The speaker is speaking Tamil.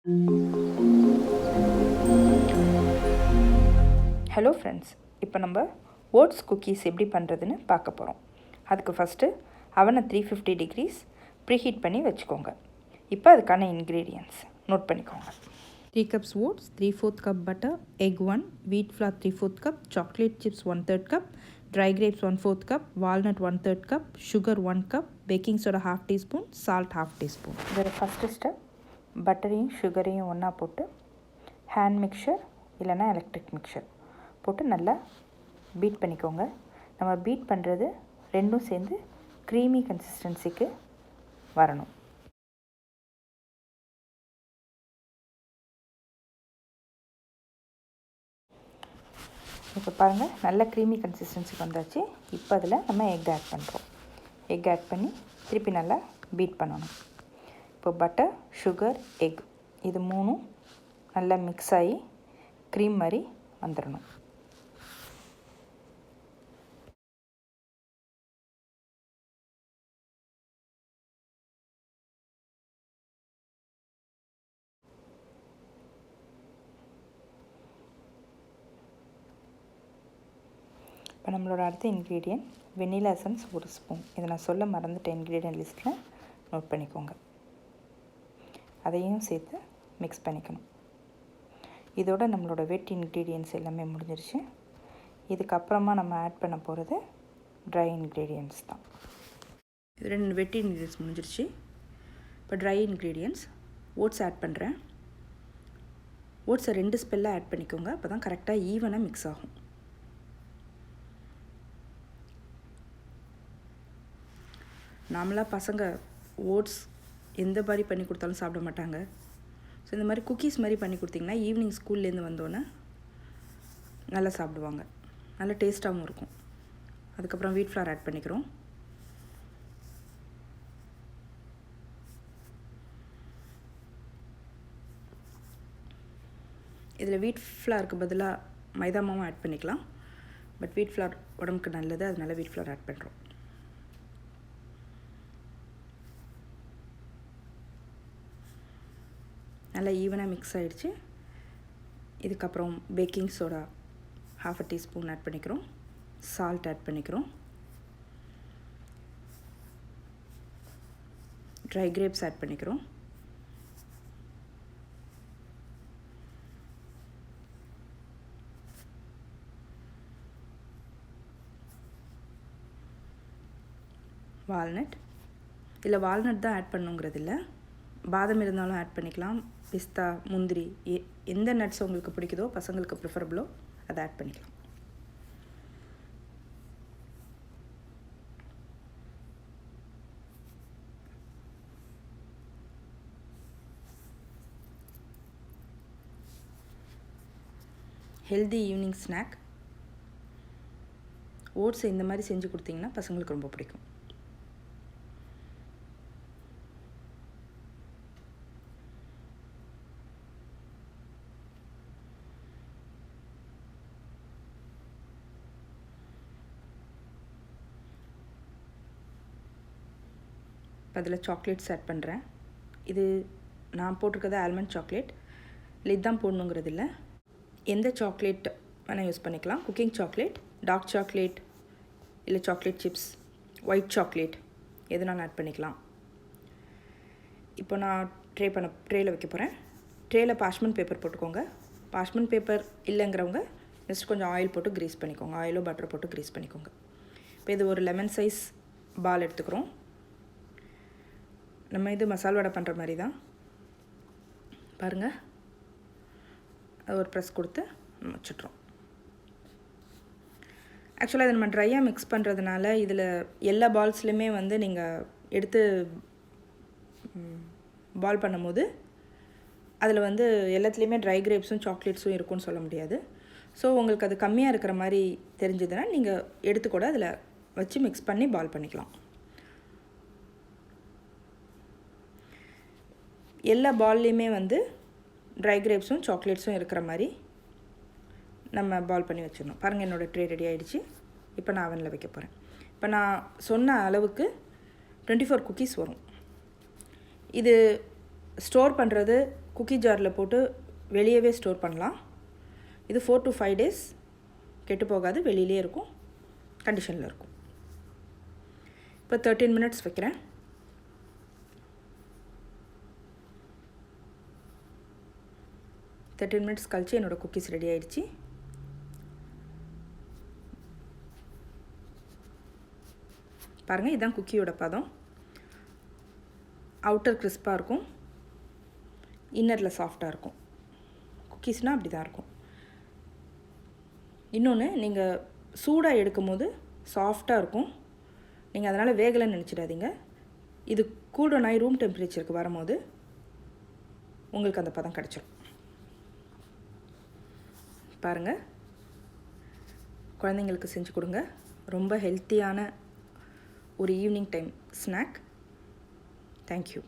ஹலோ ஃப்ரெண்ட்ஸ், இப்போ நம்ம ஓட்ஸ் குக்கீஸ் எப்படி பண்ணுறதுன்னு பார்க்க போகிறோம். அதுக்கு ஃபஸ்ட்டு அவனை 350 டிகிரிஸ் ப்ரீஹீட் பண்ணி வச்சுக்கோங்க. இப்போ அதுக்கான இன்க்ரீடியன்ட்ஸ் நோட் பண்ணிக்கோங்க. 3 cups oats, 3/4 cup butter, egg 1, wheat flour 3/4 cup, chocolate chips 1/3 cup, dry grapes 1/4 cup, walnut 1/3 cup, sugar 1 cup, baking soda 1/2 teaspoon, salt 1/2 teaspoon. இதோட ஃபஸ்ட்டு ஸ்டெப் பட்டரையும் சுகரையும் ஒன்றா போட்டு ஹேண்ட் மிக்சர் இல்லைனா எலக்ட்ரிக் மிக்சர் போட்டு நல்லா பீட் பண்ணிக்கோங்க. நம்ம பீட் பண்ணுறது ரெண்டும் சேர்ந்து க்ரீமி கன்சிஸ்டன்சிக்கு வரணும். இப்போ பாருங்கள், நல்ல க்ரீமி கன்சிஸ்டன்சிக்கு வந்தாச்சு. இப்போ அதில் நம்ம எக் ஆட் பண்ணுறோம். எக் ஆட் பண்ணி திருப்பி நல்லா பீட் பண்ணணும். இப்போ பட்டர், சுகர், எக் இது மூணும் நல்லா மிக்ஸ் ஆகி க்ரீம் மாதிரி வந்துடணும். இப்போ நம்மளோட அடுத்த இன்க்ரீடியன்ட் வெண்ணிலா எசன்ஸ் 1 ஸ்பூன். இதை நான் சொல்ல மறந்துட்ட இன்க்ரீடியன்ட் லிஸ்ட்டில் நோட் பண்ணிக்கோங்க. அதையும் சேர்த்து மிக்ஸ் பண்ணிக்கணும். இதோட நம்மளோட வெட் இன்க்ரீடியன்ட்ஸ் எல்லாமே முடிஞ்சிருச்சு. இதுக்கப்புறமா நம்ம ஆட் பண்ண போகிறது ட்ரை இன்க்ரீடியன்ட்ஸ் தான். இது 2 வெட் இன்க்ரீடியன்ட்ஸ் முடிஞ்சிருச்சு. இப்போ ட்ரை இன்க்ரீடியன்ட்ஸ் ஓட்ஸ் ஆட் பண்ணுறேன். ஓட்ஸை 2 ஸ்பெல்லாக ஆட் பண்ணிக்கோங்க. அப்போ தான் கரெக்டாக ஈவனாக மிக்ஸ் ஆகும். நார்மலாக பசங்க ஓட்ஸ் எந்த மாதிரி பண்ணி கொடுத்தாலும் சாப்பிட மாட்டாங்க. ஸோ இந்த மாதிரி குக்கீஸ் மாதிரி பண்ணி கொடுத்திங்கன்னா ஈவினிங் ஸ்கூல்லேருந்து வந்தோன்னே நல்லா சாப்பிடுவாங்க. நல்லா டேஸ்ட்டாகவும் இருக்கும். அதுக்கப்புறம் வீட் ஃப்ளார் ஆட் பண்ணிக்கிறோம். இதில் வீட் ஃப்ளாருக்கு பதிலாக மைதா மாவும் ஆட் பண்ணிக்கலாம். பட் வீட் ஃப்ளார் உடம்புக்கு நல்லது, அதனால வீட் ஃப்ளார் ஆட் பண்ணுறோம். நல்லா ஈவனாக மிக்ஸ் ஆகிடுச்சு. இதுக்கப்புறம் பேக்கிங் சோடா 1/2 டீஸ்பூன் ஆட் பண்ணிக்கிறோம். சால்ட் ஆட் பண்ணிக்கிறோம். ட்ரை கிரேப்ஸ் ஆட் பண்ணிக்கிறோம். வால்நட், இல்லை வால்நட் தான் ஆட் பண்ணுங்கிறது இல்லை, பாதாம் இருந்தாலும் ஆட் பண்ணிக்கலாம். பிஸ்தா, முந்திரி, எந்த நட்ஸ் உங்களுக்கு பிடிக்குதோ, பசங்களுக்கு ப்ரிஃபரபிளோ அதை ஆட் பண்ணிக்கலாம். Healthy evening snack. ஓட்ஸ் இந்த மாதிரி செஞ்சு கொடுத்தீங்கன்னா பசங்களுக்கு ரொம்ப பிடிக்கும். அதில் சாக்லேட்ஸ் ஆட் பண்ணுறேன். இது நான் போட்டிருக்கிறது ஆல்மண்ட் சாக்லேட். இல்லை இதுதான் போடணுங்கிறது இல்லை, எந்த சாக்லேட் வேணால் யூஸ் பண்ணிக்கலாம். குக்கிங் சாக்லேட், டார்க் சாக்லேட், இல்லை சாக்லேட் சிப்ஸ், ஒயிட் சாக்லேட் எதுனாலும் ஆட் பண்ணிக்கலாம். இப்போ நான் ட்ரேயில் வைக்க போகிறேன். ட்ரேயில் பார்ச்மெண்ட் பேப்பர் போட்டுக்கோங்க. பார்ச்மெண்ட் பேப்பர் இல்லைங்கிறவங்க ஜஸ்ட் கொஞ்சம் ஆயில் போட்டு க்ரீஸ் பண்ணிக்கோங்க. ஆயிலோ பட்டர் போட்டு க்ரீஸ் பண்ணிக்கோங்க. இப்போ இது ஒரு லெமன் சைஸ் பால் எடுத்துக்கிறோம். நம்ம இது மசால் வடை பண்ணுற மாதிரி தான். பாருங்கள், அது ஒரு ப்ரெஸ் கொடுத்து வச்சுட்றோம். ஆக்சுவலாக இதை நம்ம ட்ரையாக மிக்ஸ் பண்ணுறதுனால இதில் எல்லா பால்ஸ்லையுமே வந்து நீங்கள் எடுத்து பால் பண்ணும்போது அதில் வந்து எல்லாத்துலேயுமே ட்ரை கிரேப்ஸும் சாக்லேட்ஸும் இருக்குன்னு சொல்ல முடியாது. ஸோ உங்களுக்கு அது கம்மியாக இருக்கிற மாதிரி தெரிஞ்சதுன்னா நீங்கள் எடுத்து கூட அதில் வச்சு மிக்ஸ் பண்ணி பால் பண்ணிக்கலாம். எல்லா பால்லையுமே வந்து ட்ரை கிரேப்ஸும் சாக்லேட்ஸும் இருக்கிற மாதிரி நம்ம பால் பண்ணி வச்சிடணும். பாருங்கள், என்னோடய ட்ரே ரெடி ஆகிடுச்சு. இப்போ நான் அவனில் வைக்க போகிறேன். இப்போ நான் சொன்ன அளவுக்கு 24 குக்கீஸ் வரும். இது ஸ்டோர் பண்ணுறது குக்கி ஜாரில் போட்டு வெளியவே ஸ்டோர் பண்ணலாம். இது 4 to 5 days கெட்டு போகாது, வெளியிலே இருக்கும், கண்டிஷனில் இருக்கும். இப்போ 13 minutes வைக்கிறேன். மினிட்ஸ் கழிச்சு என்னோடய குக்கீஸ் ரெடி ஆகிடுச்சு. பாருங்கள், இதுதான் குக்கியோட பதம். அவுட்டர் கிறிஸ்பாக இருக்கும், இன்னரில் சாஃப்டாக இருக்கும். குக்கீஸ்னால் அப்படி தான் இருக்கும். இன்னொன்று, நீங்கள் சூடாக எடுக்கும் போது சாஃப்டாக இருக்கும். நீங்கள் அதனால் வேகலைன்னு நினச்சிடாதீங்க. இது கூல் டவுன் ஆகி ரூம் டெம்பரேச்சருக்கு வரும்போது உங்களுக்கு அந்த பதம் கிடச்சிடும். பாருங்கள், குழந்தைங்களுக்கு செஞ்சு கொடுங்க. ரொம்ப ஹெல்த்தியான ஒரு ஈவினிங் டைம் ஸ்நாக். தேங்க்யூ.